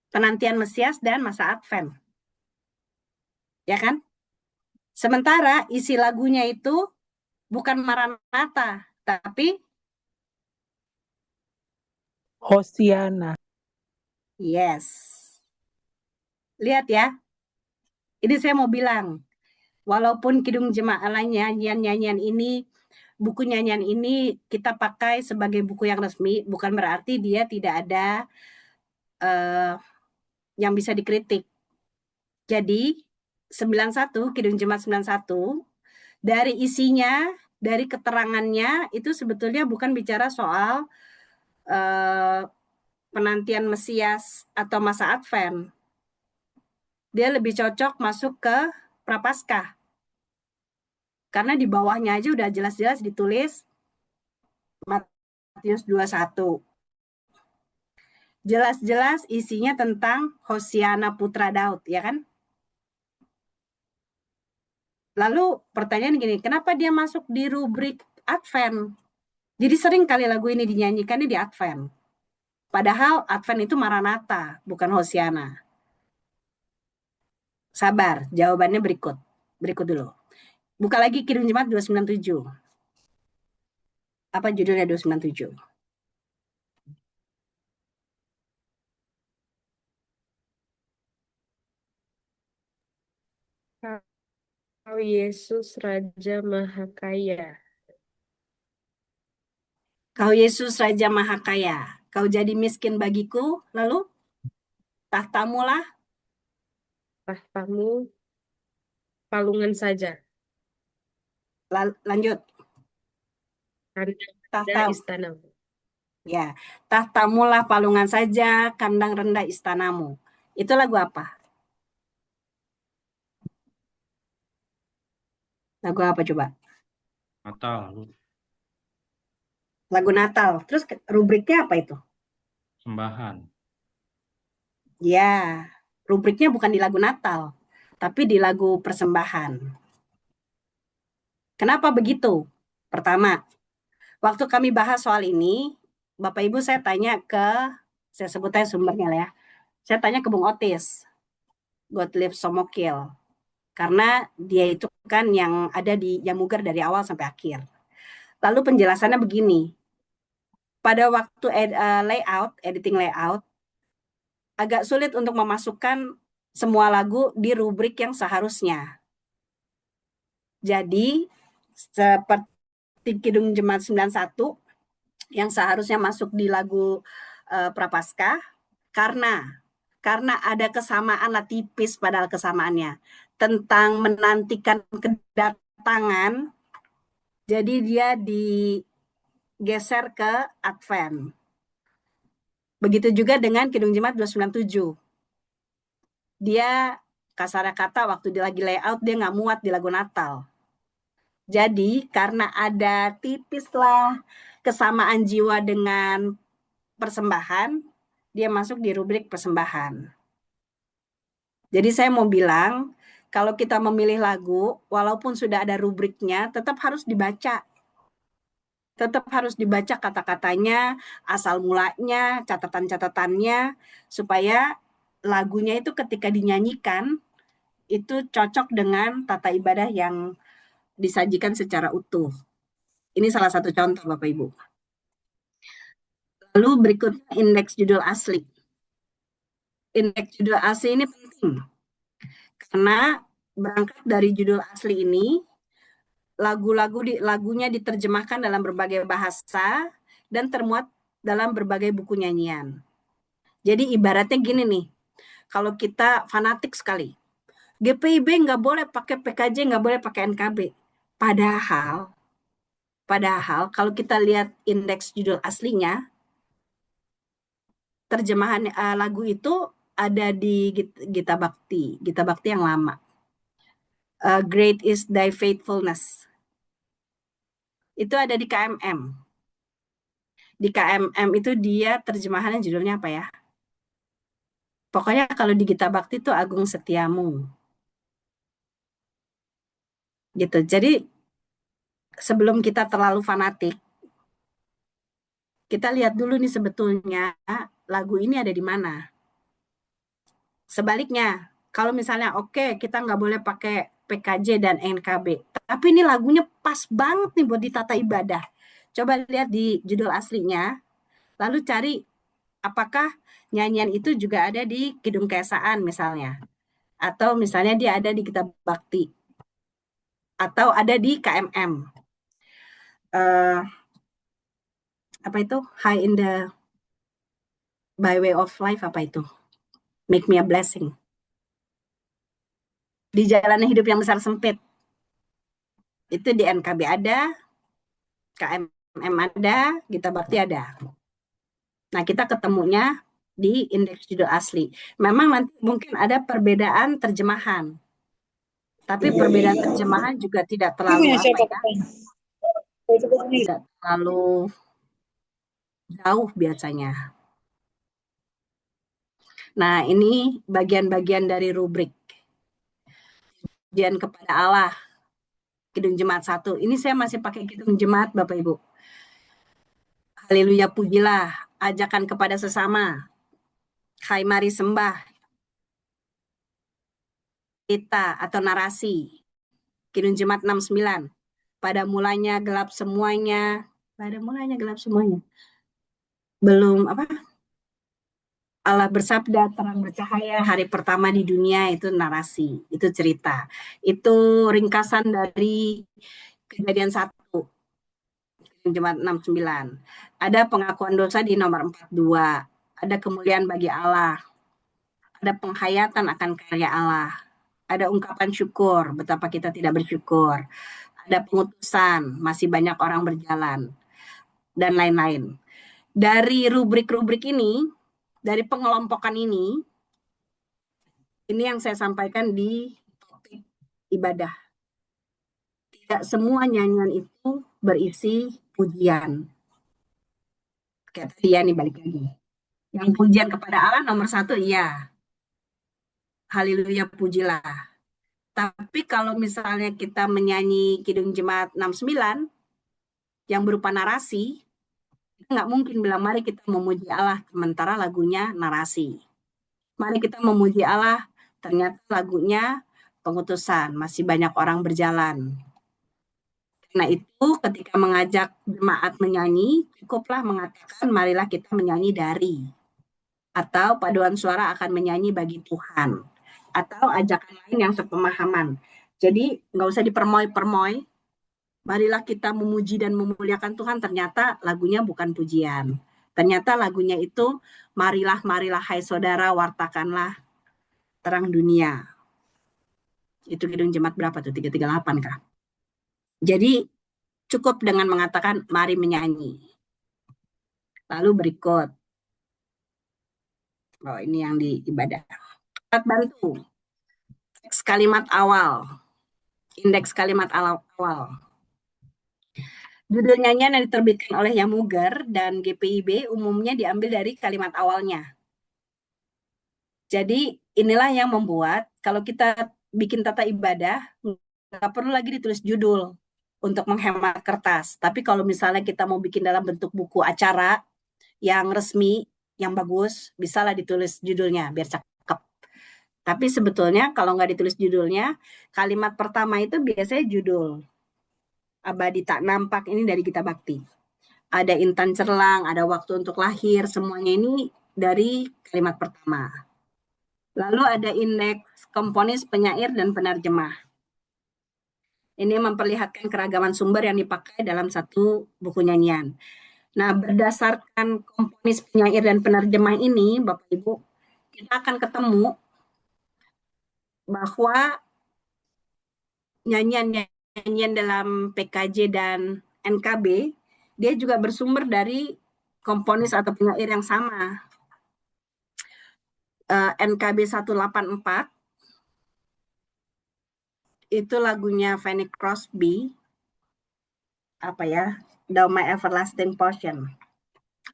penantian Mesias dan masa Advent. Ya kan? Sementara isi lagunya itu bukan Maranatha, tapi Hosiana. yes. Lihat ya. Ini saya mau bilang, walaupun Kidung Jemaat lainnya nyanyian ini, buku nyanyian ini kita pakai sebagai buku yang resmi, bukan berarti dia tidak ada yang bisa dikritik. Jadi 91, Kidung Jemaat 91 Dari isinya, dari keterangannya itu sebetulnya bukan bicara soal penantian Mesias atau masa Advent. Dia lebih cocok masuk ke Prapaskah. Karena di bawahnya aja udah jelas-jelas ditulis Matius 21. Jelas-jelas isinya tentang Hosiana putra Daud, ya kan? Lalu pertanyaan gini, kenapa dia masuk di rubrik Advent? Jadi sering kali lagu ini dinyanyikannya di Advent. Padahal Advent itu Maranatha, bukan Hosiana. Sabar, jawabannya berikut. Berikut dulu. Buka lagi Kidung Jemaat 297. Apa judulnya 297? Kau Yesus Raja Maha Kaya. Kau Yesus Raja Maha Kaya, kau jadi miskin bagiku, lalu tahtamulah, Tahtamu palungan saja. lanjut, Kandang tahta, istanamu. ya, tahtamulah palungan saja, kandang rendah istanamu. Itu lagu apa? Lagu apa coba? Natal, Lagu Natal. Terus rubriknya apa itu? sembahan. Ya, rubriknya bukan di lagu Natal, tapi di lagu persembahan. Kenapa begitu? Pertama, waktu kami bahas soal ini, Bapak Ibu saya tanya saya sebut aja sumbernya lah ya. Saya tanya ke Bung Otis, Gottlieb Somokil, karena dia itu kan yang ada di Yamuger dari awal sampai akhir. Lalu penjelasannya begini, pada waktu editing layout, agak sulit untuk memasukkan semua lagu di rubrik yang seharusnya. Jadi, seperti Kidung Jemaat 91, yang seharusnya masuk di lagu Prapaskah, karena ada kesamaan lah tipis padahal kesamaannya tentang menantikan kedatangan, jadi dia digeser ke Advent. Begitu juga dengan Kidung Jemaat 297. Dia kasar kata waktu dia lagi layout dia nggak muat di lagu Natal. Jadi karena ada tipislah kesamaan jiwa dengan persembahan, dia masuk di rubrik persembahan. Jadi saya mau bilang, kalau kita memilih lagu, walaupun sudah ada rubriknya, tetap harus dibaca. Tetap harus dibaca kata-katanya, asal mulanya, catatan-catatannya, supaya lagunya itu ketika dinyanyikan, itu cocok dengan tata ibadah yang disajikan secara utuh. Ini salah satu contoh, Bapak Ibu. Lalu berikutnya indeks judul asli. Indeks judul asli ini penting. Karena berangkat dari judul asli ini, lagunya diterjemahkan dalam berbagai bahasa dan termuat dalam berbagai buku nyanyian. Jadi ibaratnya gini nih, kalau kita fanatik sekali, GPIB nggak boleh pakai PKJ, nggak boleh pakai NKB. Padahal kalau kita lihat indeks judul aslinya, terjemahan lagu itu ada di Gita Bhakti yang lama. Great is thy faithfulness. Itu ada di KMM. Di KMM itu dia terjemahannya judulnya apa ya? Pokoknya kalau di Gita Bhakti itu Agung Setiamu. Gitu. Jadi sebelum kita terlalu fanatik, kita lihat dulu nih sebetulnya lagu ini ada di mana. Sebaliknya, kalau misalnya kita nggak boleh pakai PKJ dan NKB, tapi ini lagunya pas banget nih buat ditata ibadah. Coba lihat di judul aslinya, lalu cari apakah nyanyian itu juga ada di Kidung Keesaan misalnya, atau misalnya dia ada di Gita Bhakti, atau ada di KMM. Apa itu? High in the by way of life, apa itu? Make me a blessing. Di jalan hidup yang besar sempit. Itu di NKB ada, KMM ada, Gita Bakti ada. Nah, kita ketemunya di indeks judul asli. Memang nanti mungkin ada perbedaan terjemahan. Tapi perbedaan terjemahan juga tidak terlalu tidak terlalu jauh biasanya. Nah, ini bagian-bagian dari rubrik. Pujian kepada Allah. Kidung Jemaat 1. Ini saya masih pakai Kidung Jemaat, Bapak Ibu. Haleluya pujilah, ajakan kepada sesama. Hai mari sembah. Kita atau narasi. Kidung Jemaat 69. Pada mulanya gelap semuanya. Pada mulanya gelap semuanya. Belum apa? Allah bersabda terang bercahaya hari pertama di dunia, itu narasi, itu cerita. Itu ringkasan dari Kejadian 1. Jemaat 69. Ada pengakuan dosa di nomor 42. Ada kemuliaan bagi Allah. Ada penghayatan akan karya Allah. Ada ungkapan syukur, betapa kita tidak bersyukur. Ada pengutusan, masih banyak orang berjalan. Dan lain-lain. Dari rubrik-rubrik ini, dari pengelompokan ini yang saya sampaikan di topik ibadah. Tidak semua nyanyian itu berisi pujian. Kayak tadi ya nih, balik lagi. Yang pujian kepada Allah nomor 1, iya. Haleluya pujilah. Tapi kalau misalnya kita menyanyi Kidung Jemaat 69 yang berupa narasi, kita nggak mungkin bilang mari kita memuji Allah sementara lagunya narasi. Mari kita memuji Allah, ternyata lagunya pengutusan, masih banyak orang berjalan. Nah itu ketika mengajak jemaat menyanyi, cukuplah mengatakan marilah kita menyanyi dari. Atau paduan suara akan menyanyi bagi Tuhan. Atau ajakan lain yang sepemahaman. Jadi nggak usah dipermoy-permoy. Marilah kita memuji dan memuliakan Tuhan, ternyata lagunya bukan pujian. Ternyata lagunya itu marilah, marilah hai saudara, wartakanlah terang dunia. Itu Kidung Jemaat berapa tuh? 338 kah? Jadi cukup dengan mengatakan mari menyanyi. Lalu berikut. Oh, ini yang di ibadah. Alat bantu. Teks kalimat awal. Indeks kalimat awal. Judul nyanyian yang diterbitkan oleh Yamuger dan GPIB umumnya diambil dari kalimat awalnya. Jadi inilah yang membuat kalau kita bikin tata ibadah, nggak perlu lagi ditulis judul untuk menghemat kertas. Tapi kalau misalnya kita mau bikin dalam bentuk buku acara yang resmi, yang bagus, bisalah ditulis judulnya biar cakep. Tapi sebetulnya kalau nggak ditulis judulnya, kalimat pertama itu biasanya judul. Abadi tak nampak, ini dari Gita Bakti. Ada intan cerlang, ada waktu untuk lahir, semuanya ini dari kalimat pertama. Lalu ada indeks komponis, penyair, dan penerjemah. Ini memperlihatkan keragaman sumber yang dipakai dalam satu buku nyanyian. Nah, berdasarkan komponis, penyair, dan penerjemah ini, Bapak Ibu, kita akan ketemu bahwa nyanyian dalam PKJ dan NKB, dia juga bersumber dari komponis atau penyair yang sama. NKB 184, itu lagunya Fanny Crosby, apa ya, Thou My Everlasting Portion.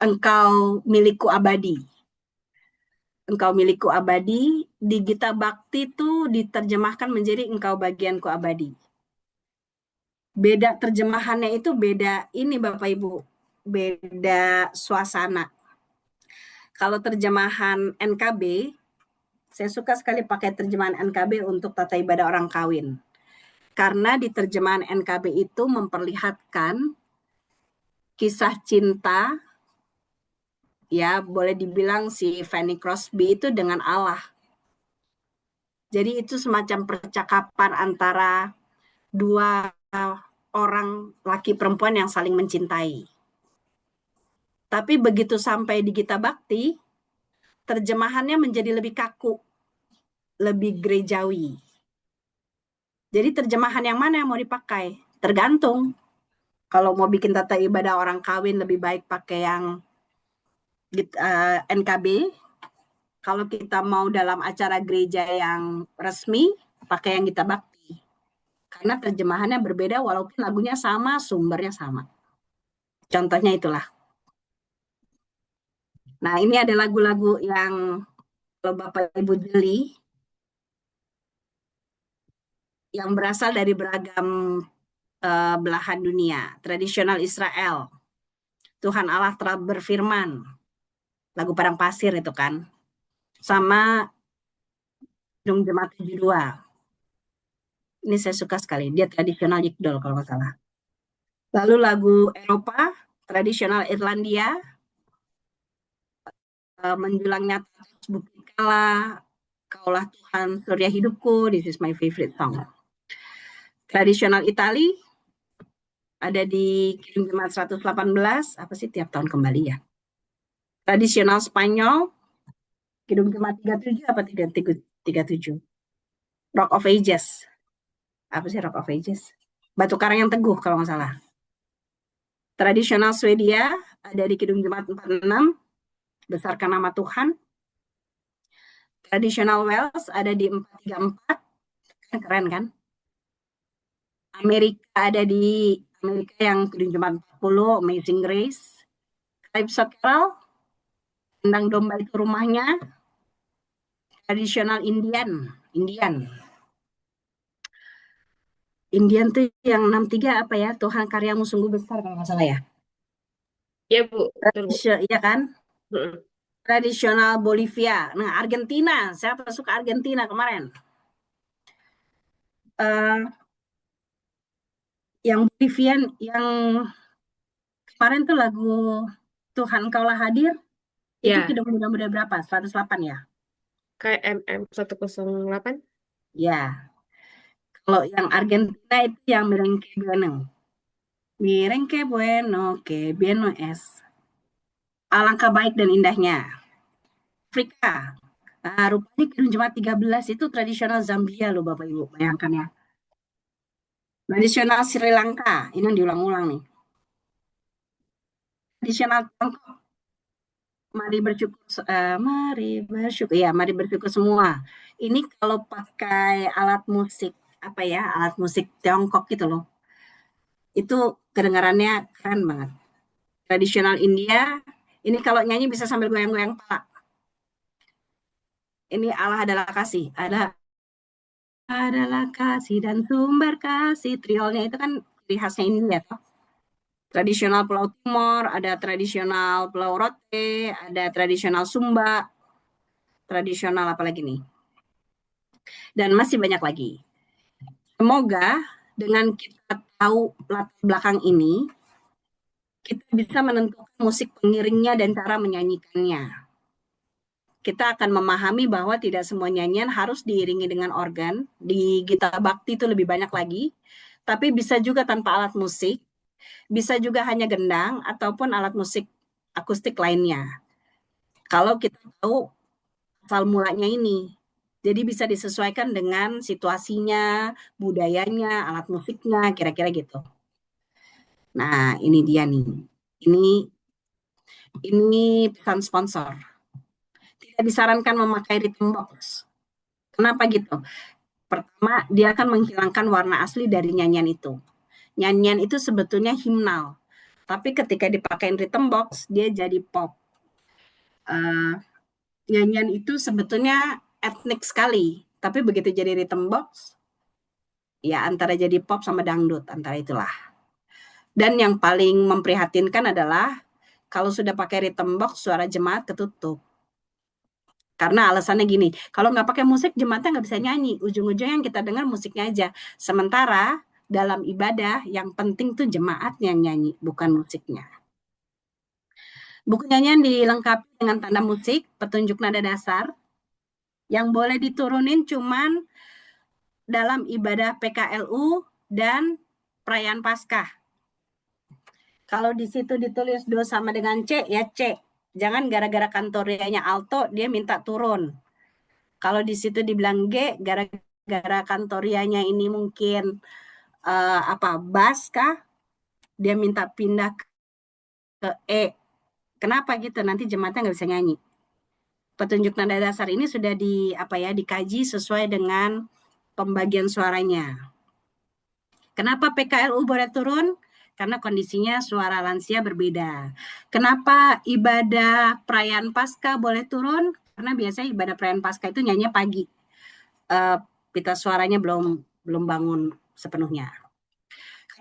Engkau milikku abadi. Engkau milikku abadi, di Gita Bakti itu diterjemahkan menjadi engkau bagianku abadi. Beda terjemahannya itu beda ini Bapak Ibu, beda suasana. Kalau terjemahan NKB, saya suka sekali pakai terjemahan NKB untuk tata ibadah orang kawin. Karena di terjemahan NKB itu memperlihatkan kisah cinta, ya boleh dibilang si Fanny Crosby itu dengan Allah. Jadi itu semacam percakapan antara dua orang laki perempuan yang saling mencintai. Tapi begitu sampai di Gita Bakti, terjemahannya menjadi lebih kaku, lebih gerejawi. Jadi terjemahan yang mana yang mau dipakai? Tergantung. Kalau mau bikin tata ibadah orang kawin lebih baik pakai yang NKB. Kalau kita mau dalam acara gereja yang resmi, pakai yang Gita Bakti. Karena terjemahannya berbeda walaupun lagunya sama, sumbernya sama. Contohnya itulah. Nah, ini ada lagu-lagu yang kalau Bapak Ibu jeli, yang berasal dari beragam belahan dunia. Tradisional Israel. Tuhan Allah telah berfirman. Lagu Padang Pasir itu kan. Sama Kidung Jemaat 72. Ini saya suka sekali. Dia tradisional Yekdol kalau nggak salah. Lalu lagu Eropa, tradisional Irlandia, menjulang nyata buktikanlah, kaulah Tuhan surya hidupku, this is my favorite song. Tradisional Itali, ada di Kidung Jemaat 118, apa sih tiap tahun kembali ya. Tradisional Spanyol, Kidung Jemaat 37 apa 37? Rock of Ages. Apa sih Rock of Ages? Batu Karang yang Teguh kalau nggak salah. Tradisional Swedia ada di Kidung Jemaat 46, Besarkan Nama Tuhan. Tradisional Wales ada di 434, keren kan? Amerika ada di Amerika yang Kidung Jemaat 40, Amazing Grace. Calypso Carol, Kandang Domba Itu Rumahnya. Tradisional Indian tuh yang 63 apa ya? Tuhan karyamu sungguh besar kalau nggak salah ya. Ya, Bu. Betul, Bu. Iya kan? Mm-mm. Tradisional Bolivia. Nah, Argentina. Siapa suka Argentina kemarin? Yang Bolivian, yang kemarin tuh lagu Tuhan Kaulah Hadir. Itu Ya, Kidung Muda-Muda berapa? 108 ya? KMM 108. Ya. Kalau yang Argentina itu yang Merengue Bueno. Merengue Bueno, que bien no es. Alangkah baik dan indahnya. Afrika. Nah, rupanya Kidung Jemaat 13 itu tradisional Zambia loh Bapak Ibu. Bayangkan ya. Tradisional Sri Lanka. Ini yang diulang-ulang nih. Tradisional Tiongkok. Mari bersyukur semua. Ini kalau pakai alat musik apa ya, alat musik Tiongkok gitu loh. Itu kedengarannya keren banget. Tradisional India, ini kalau nyanyi bisa sambil goyang-goyang pala. Ini Allah adalah kasih, adalah kasih dan sumber kasih. Triolnya itu kan ciri khasnya India toh. Tradisional Pulau Timor, ada tradisional Pulau Rote, ada tradisional Sumba, tradisional apa lagi nih? Dan masih banyak lagi. Semoga dengan kita tahu latar belakang ini, kita bisa menentukan musik pengiringnya dan cara menyanyikannya. Kita akan memahami bahwa tidak semua nyanyian harus diiringi dengan organ. Di Gita Bakti itu lebih banyak lagi. Tapi bisa juga tanpa alat musik. Bisa juga hanya gendang ataupun alat musik akustik lainnya. Kalau kita tahu asal mulanya ini. Jadi bisa disesuaikan dengan situasinya, budayanya, alat musiknya, kira-kira gitu. Nah, ini dia nih. Ini pesan sponsor. Tidak disarankan memakai rhythm box. Kenapa gitu? Pertama, dia akan menghilangkan warna asli dari nyanyian itu. Nyanyian itu sebetulnya himnal. Tapi ketika dipakai rhythm box, dia jadi pop. Nyanyian itu sebetulnya etnik sekali. Tapi begitu jadi rhythm box, ya antara jadi pop sama dangdut, antara itulah. Dan yang paling memprihatinkan adalah kalau sudah pakai rhythm box, suara jemaat ketutup. Karena alasannya gini, kalau nggak pakai musik, jemaatnya nggak bisa nyanyi. Ujung-ujungnya yang kita dengar musiknya aja. Sementara dalam ibadah, yang penting tuh jemaatnya yang nyanyi, bukan musiknya. Buku nyanyian dilengkapi dengan tanda musik, petunjuk nada dasar, yang boleh diturunin cuman dalam ibadah PKLU dan perayaan Paskah. Kalau di situ ditulis do sama dengan C, ya C. Jangan gara-gara kantorianya alto, dia minta turun. Kalau di situ dibilang G, gara-gara kantorianya ini mungkin bass kah? Dia minta pindah ke E. Kenapa gitu? Nanti jemaatnya nggak bisa nyanyi. Petunjuk nada dasar ini sudah dikaji sesuai dengan pembagian suaranya. Kenapa PKLU boleh turun? Karena kondisinya suara lansia berbeda. Kenapa ibadah perayaan Paskah boleh turun? Karena biasanya ibadah perayaan Paskah itu nyanyi pagi. Pita suaranya belum bangun sepenuhnya.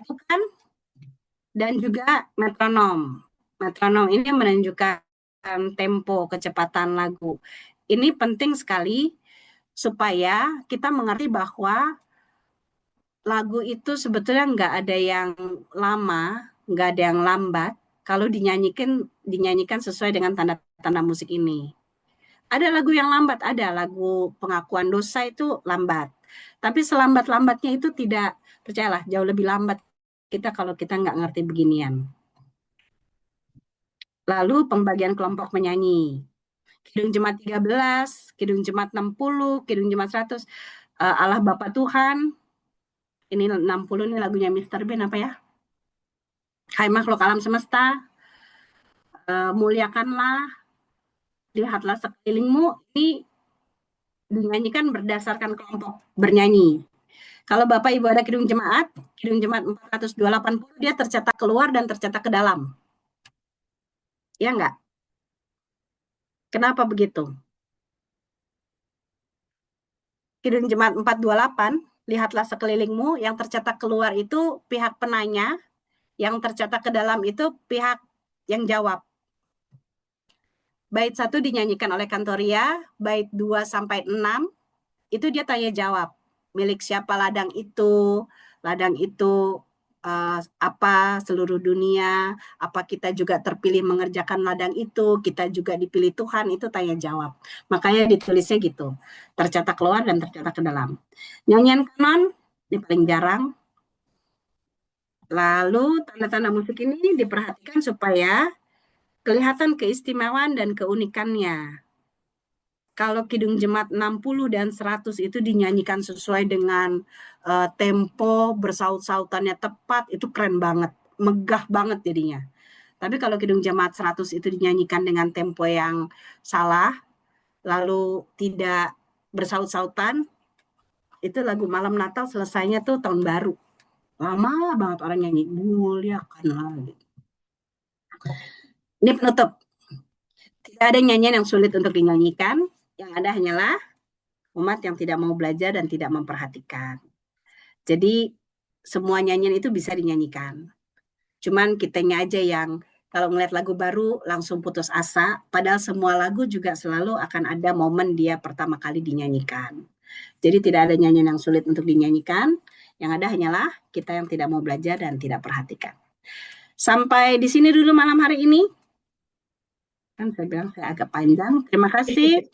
Bukan? Dan juga metronom. Metronom ini menunjukkan tempo, kecepatan lagu. Ini penting sekali supaya kita mengerti bahwa lagu itu sebetulnya nggak ada yang lama, nggak ada yang lambat. Kalau dinyanyikan sesuai dengan tanda-tanda musik ini. Ada lagu yang lambat, ada lagu pengakuan dosa itu lambat. Tapi selambat-lambatnya itu tidak, percayalah, jauh lebih lambat kita kalau kita nggak ngerti beginian. Lalu pembagian kelompok menyanyi. Kidung Jemaat 13, Kidung Jemaat 60, Kidung Jemaat 100, Allah Bapa Tuhan. Ini 60 ini lagunya Mr. Bean apa ya? Hai makhluk alam semesta, muliakanlah, lihatlah sekelilingmu. Ini dinyanyikan berdasarkan kelompok bernyanyi. Kalau Bapak Ibu ada Kidung Jemaat 480, dia tercetak keluar dan tercetak ke dalam. Ya enggak? Kenapa begitu? Kidung Jemaat 428, lihatlah sekelilingmu, yang tercetak keluar itu pihak penanya, yang tercetak ke dalam itu pihak yang jawab. Bait 1 dinyanyikan oleh Kantoria, bait 2 sampai 6 itu dia tanya jawab. Milik siapa ladang itu? Ladang itu apa seluruh dunia? Apa kita juga terpilih mengerjakan ladang itu? Kita juga dipilih Tuhan, itu tanya jawab. Makanya ditulisnya gitu. Tercetak keluar dan tercetak ke dalam. Nyanyian kanon ini paling jarang. Lalu tanda-tanda musik ini diperhatikan supaya kelihatan keistimewaan dan keunikannya. Kalau Kidung Jemaat 60 dan 100 itu dinyanyikan sesuai dengan tempo, bersaut-sautannya tepat, itu keren banget, megah banget jadinya. Tapi kalau Kidung Jemaat 100 itu dinyanyikan dengan tempo yang salah, lalu tidak bersaut-sautan, itu lagu Malam Natal selesainya tuh tahun baru. Lama banget orang nyanyi, muliakanlah gitu. Ini penutup. Tidak ada nyanyian yang sulit untuk dinyanyikan, yang ada hanyalah umat yang tidak mau belajar dan tidak memperhatikan. Jadi semua nyanyian itu bisa dinyanyikan. Cuman kitanya aja yang kalau ngeliat lagu baru langsung putus asa, padahal semua lagu juga selalu akan ada momen dia pertama kali dinyanyikan. Jadi tidak ada nyanyian yang sulit untuk dinyanyikan, yang ada hanyalah kita yang tidak mau belajar dan tidak perhatikan. Sampai di sini dulu malam hari ini. Kan saya bilang saya agak panjang. Terima kasih.